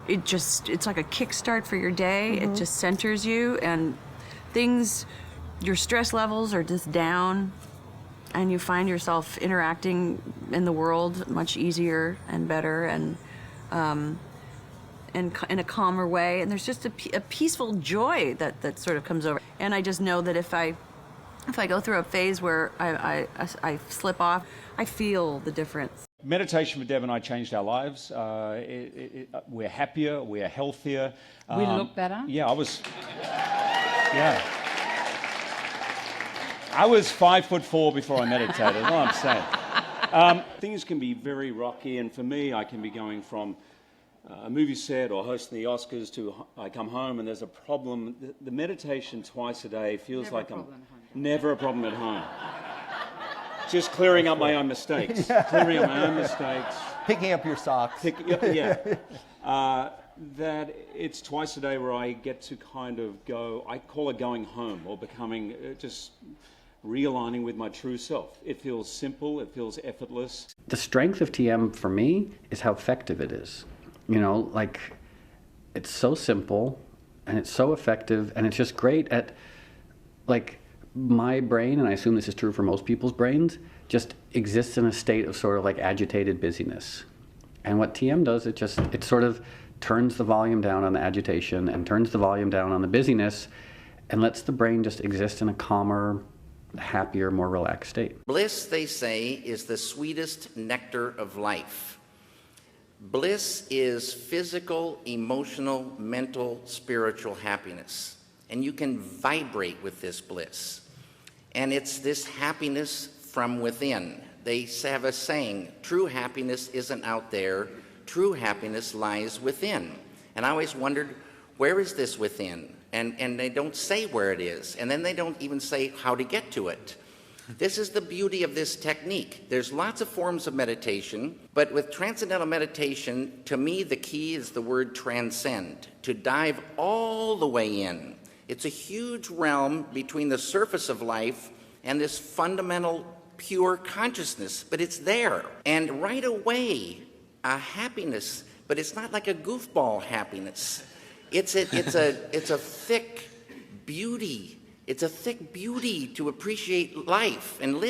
It's like a kickstart for your day. It just centers you, and your stress levels are just down, and you find yourself interacting in the world much easier and better, and in a calmer way. And there's just a peaceful joy that sort of comes over. And I just know that if I go through a phase where I slip off, I feel the difference. Meditation for Deb and I changed our lives. We're happier, we're healthier. We look better? Yeah, I was 5'4" before I meditated, that's all I'm saying. Things can be very rocky, and for me, I can be going from a movie set or hosting the Oscars to I come home and there's a problem. The meditation twice a day feels like I'm never a problem at home. Just clearing up my own mistakes. Picking up your socks. That it's twice a day where I get to kind of go, I call it going home, or becoming, just realigning with my true self. It feels simple, it feels effortless. The strength of TM for me is how effective it is. You know, like, it's so simple and it's so effective, and it's just great at, like, my brain, and I assume this is true for most people's brains, just exists in a state of sort of like agitated busyness. And what TM does, it sort of turns the volume down on the agitation and turns the volume down on the busyness and lets the brain just exist in a calmer, happier, more relaxed state. Bliss, they say, is the sweetest nectar of life. Bliss is physical, emotional, mental, spiritual happiness. And you can vibrate with this bliss. And it's this happiness from within. They have a saying, true happiness isn't out there, true happiness lies within. And I always wondered, where is this within? And they don't say where it is, and then they don't even say how to get to it. This is the beauty of this technique. There's lots of forms of meditation, but with Transcendental Meditation, to me the key is the word transcend, to dive all the way in. It's a huge realm between the surface of life and this fundamental pure consciousness, but it's there. And right away, a happiness, but it's not like a goofball happiness. It's a thick beauty. It's a thick beauty to appreciate life and live